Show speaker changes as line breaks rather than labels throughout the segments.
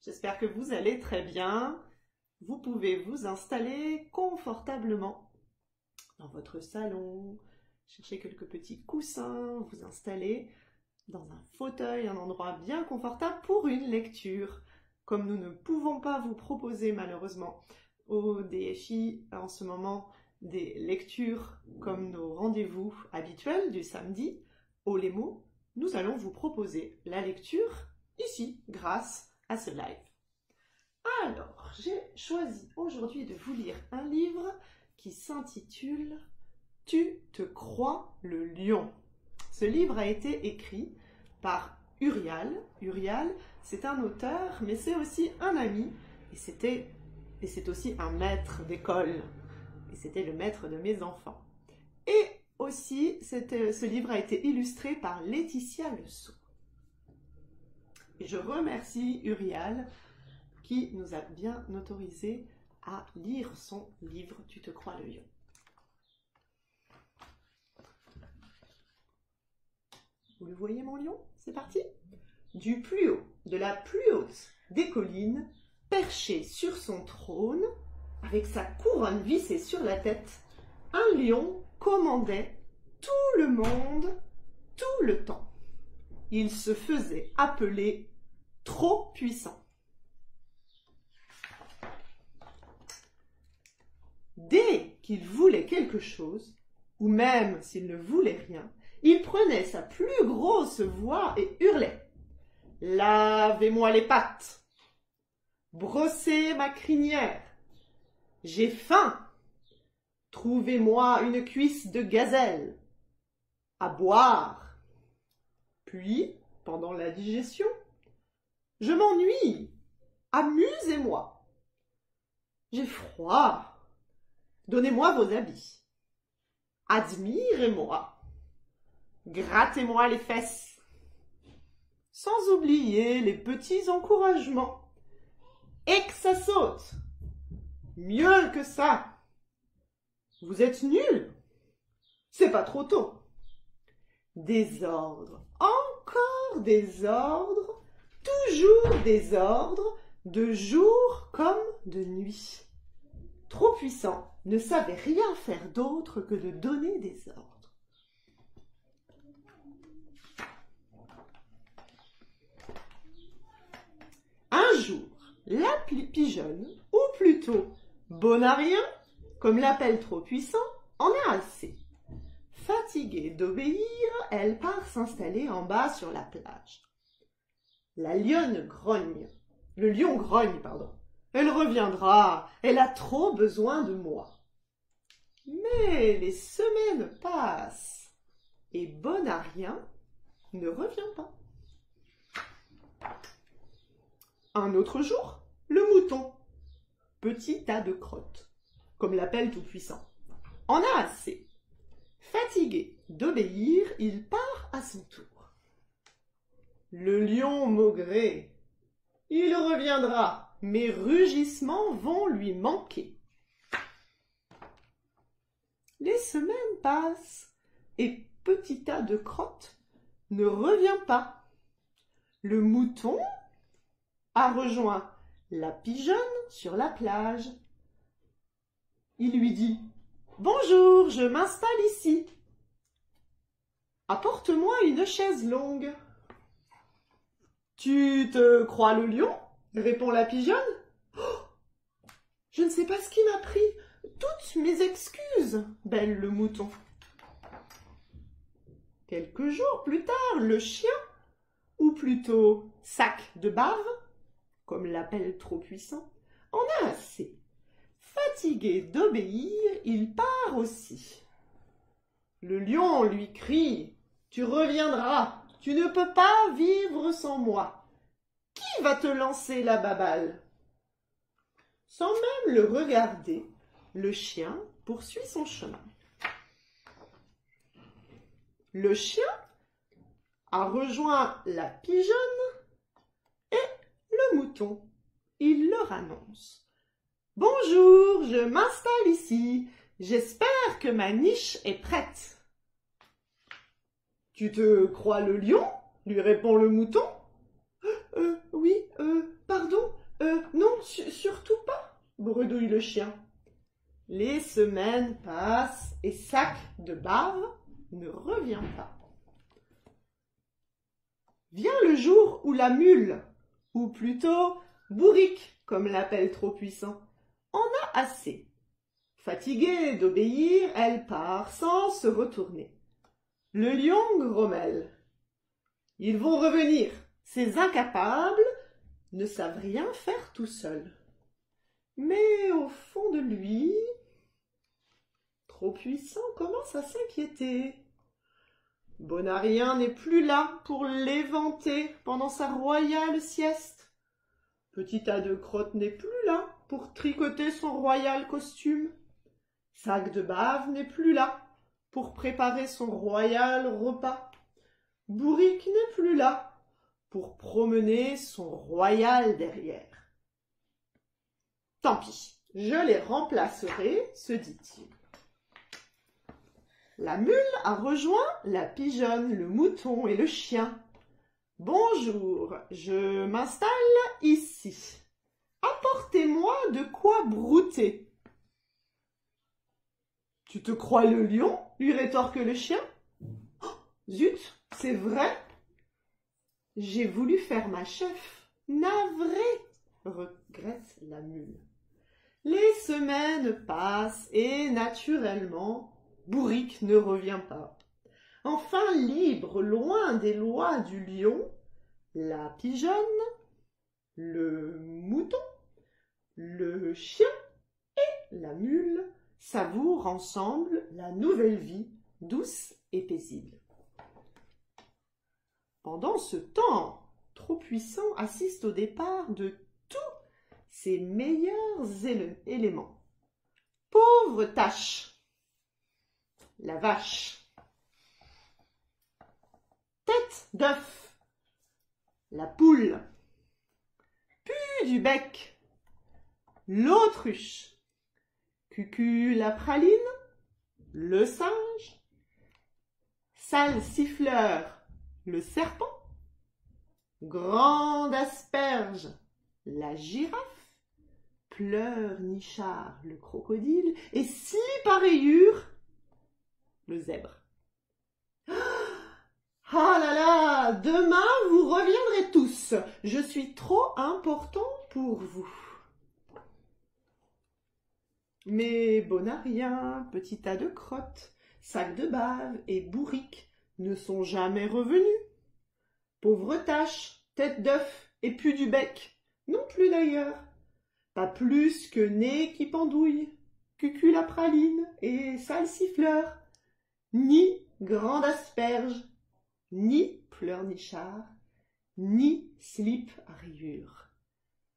J'espère que vous allez très bien. Vous pouvez vous installer confortablement dans votre salon, chercher quelques petits coussins, vous installer dans un fauteuil, un endroit bien confortable pour une lecture. Comme nous ne pouvons pas vous proposer malheureusement au DFI en ce moment des lectures comme nos rendez-vous habituels du samedi au Lémo, nous allons vous proposer la lecture ici grâce à ce live. Alors, j'ai choisi aujourd'hui de vous lire un livre qui s'intitule « Tu te crois le lion ». Ce livre a été écrit par Urial. Urial, c'est un auteur, mais c'est aussi un ami, et c'est aussi un maître d'école, et c'était le maître de mes enfants. Et aussi, ce livre a été illustré par Laetitia Le Sceau. Et je remercie Urial qui nous a bien autorisé à lire son livre « Tu te crois le lion ». Vous le voyez mon lion? C'est parti. Du plus haut, de la plus haute des collines, perché sur son trône, avec sa couronne vissée sur la tête, un lion commandait tout le monde, tout le temps. Il se faisait appeler trop puissant. Dès qu'il voulait quelque chose, ou même s'il ne voulait rien, il prenait sa plus grosse voix et hurlait « Lavez-moi les pattes! Brossez ma crinière! J'ai faim! Trouvez-moi une cuisse de gazelle! À boire! Puis, pendant la digestion, je m'ennuie! Amusez-moi! J'ai froid! Donnez-moi vos habits! Admirez-moi! Grattez-moi les fesses! » Sans oublier les petits encouragements. Et que ça saute! Mieux que ça! Vous êtes nuls! C'est pas trop tôt! Désordre, encore désordre, toujours désordre, de jour comme de nuit. Trop puissant ne savait rien faire d'autre que de donner des ordres. Un jour, la pigeonne, ou plutôt Bonarien, comme l'appelle trop puissant, en a assez. Fatiguée d'obéir, elle part s'installer en bas sur la plage. Le lion grogne, pardon. Elle reviendra, elle a trop besoin de moi. Mais les semaines passent et Bonarien ne revient pas. Un autre jour, le mouton, petit tas de crottes, comme l'appelle tout-puissant, en a assez. Fatigué d'obéir, il part à son tour. Le lion maugré, il reviendra, mes rugissements vont lui manquer. Les semaines passent et petit tas de crottes ne revient pas. Le mouton a rejoint la pigeonne sur la plage. Il lui dit « Bonjour, je m'installe ici. Apporte-moi une chaise longue. »« Tu te crois le lion ?» répond la pigeonne. Oh, « Je ne sais pas ce qui m'a pris. Toutes mes excuses, bêle le mouton. » Quelques jours plus tard, le chien, ou plutôt sac de bave, comme l'appelle trop puissant, en a assez. Fatigué d'obéir, il part aussi. Le lion lui crie « Tu reviendras, tu ne peux pas vivre sans moi. Qui va te lancer la baballe ?» Sans même le regarder, le chien poursuit son chemin. Le chien a rejoint la pigeonne et le mouton. Il leur annonce « Bonjour, je m'installe ici. J'espère que ma niche est prête. »« Tu te crois le lion ?» lui répond le mouton. Oui, pardon, bredouille le chien. Les semaines passent et Sac de Bave ne revient pas. Vient le jour où la mule, ou plutôt Bourrique, comme l'appelle Trop-Puissant, en a assez. Fatiguée d'obéir, elle part sans se retourner. Le lion grommelle. Ils vont revenir, ces incapables ne savent rien faire tout seuls. Mais au fond de lui, Trop-Puissant commence à s'inquiéter. Bonarien n'est plus là pour l'éventer pendant sa royale sieste. Petit tas de crotte n'est plus là pour tricoter son royal costume. Sac de Bave n'est plus là pour préparer son royal repas. Bourrique n'est plus là pour promener son royal derrière. Tant pis, je les remplacerai, se dit-il. La mule a rejoint la pigeonne, le mouton et le chien. Bonjour, je m'installe ici. Apportez-moi de quoi brouter. Tu te crois le lion? Lui rétorque le chien. Oh, zut, c'est vrai. J'ai voulu faire ma chef. Navré, regrette la mule. Les semaines passent et naturellement, Bourrique ne revient pas. Enfin libre, loin des lois du lion, la pigeonne, le mouton, le chien et la mule savourent ensemble la nouvelle vie douce et paisible. Pendant ce temps, Trop-Puissant assiste au départ de tous ses meilleurs éléments. Pauvre tâche! La vache. Tête d'œuf. La poule. Pu du bec. L'autruche. Cucu la praline. Le singe. Sale siffleur. Le serpent. Grande asperge. La girafe. Pleurnichard le crocodile. Et si pareillure, le zèbre. Ah là là, demain vous reviendrez tous. Je suis trop important pour vous. Mais Bonarien, petit tas de crottes, Sac de Bave et Bourrique ne sont jamais revenus. Pauvre tâche, tête d'œuf et pu du bec, non plus d'ailleurs. Pas plus que nez qui pendouille, cucu la praline et sale siffleur. Ni grande asperge, ni pleurnichard, ni slip à rayures.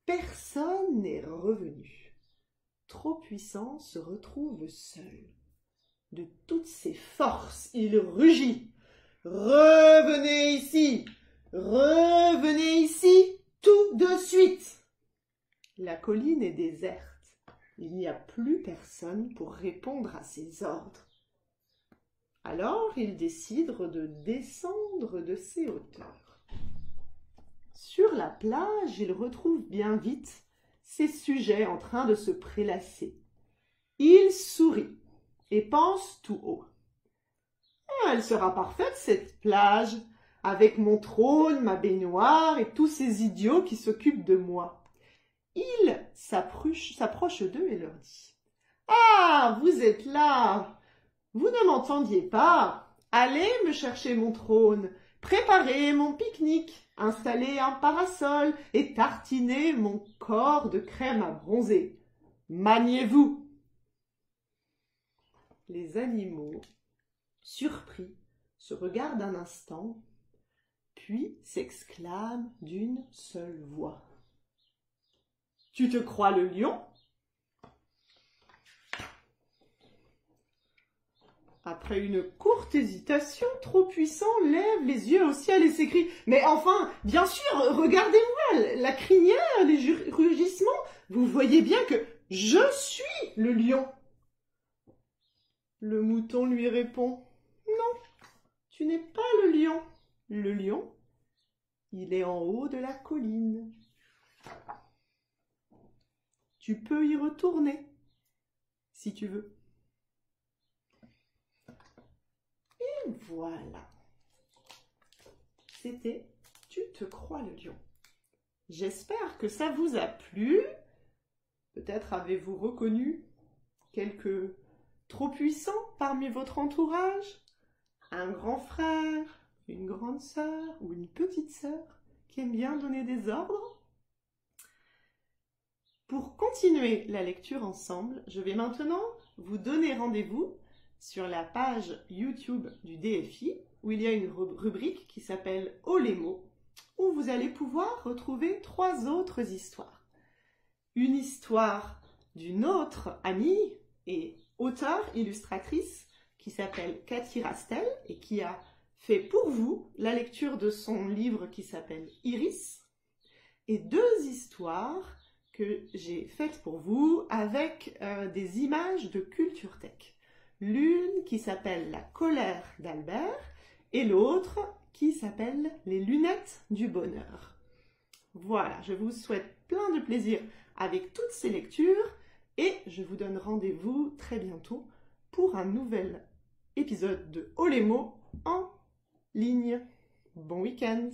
Personne n'est revenu. Trop-Puissant se retrouve seul. De toutes ses forces, il rugit. Revenez ici, tout de suite. La colline est déserte. Il n'y a plus personne pour répondre à ses ordres. Alors il décide de descendre de ses hauteurs. Sur la plage, il retrouve bien vite ses sujets en train de se prélasser. Il sourit et pense tout haut. Elle sera parfaite cette plage, avec mon trône, ma baignoire et tous ces idiots qui s'occupent de moi. Il s'approche d'eux et leur dit « Ah, vous êtes là! Vous ne m'entendiez pas? Allez me chercher mon trône, préparez mon pique-nique, installez un parasol et tartinez mon corps de crème à bronzer. Maniez-vous !» Les animaux, surpris, se regardent un instant, puis s'exclament d'une seule voix. « Tu te crois le lion ? » Après une courte hésitation, Trop-Puissant lève les yeux au ciel et s'écrie « Mais enfin, bien sûr, regardez-moi, la crinière, les rugissements, vous voyez bien que je suis le lion !» Le mouton lui répond « Non, tu n'es pas le lion. Le lion, il est en haut de la colline. » Tu peux y retourner, si tu veux. Et voilà. C'était « Tu te crois le lion ». J'espère que ça vous a plu. Peut-être avez-vous reconnu quelques trop puissants parmi votre entourage, un grand frère, une grande sœur ou une petite sœur qui aime bien donner des ordres. Pour continuer la lecture ensemble, je vais maintenant vous donner rendez-vous sur la page YouTube du DFI où il y a une rubrique qui s'appelle « Oh les mots » où vous allez pouvoir retrouver 3 autres histoires. Une histoire d'une autre amie et auteure, illustratrice qui s'appelle Cathy Rastel et qui a fait pour vous la lecture de son livre qui s'appelle Iris, et 2 histoires que j'ai faites pour vous avec des images de Culture Tech. L'une qui s'appelle La colère d'Albert et l'autre qui s'appelle Les lunettes du bonheur. Voilà, je vous souhaite plein de plaisir avec toutes ces lectures et je vous donne rendez-vous très bientôt pour un nouvel épisode de Oh les mots en ligne. Bon week-end!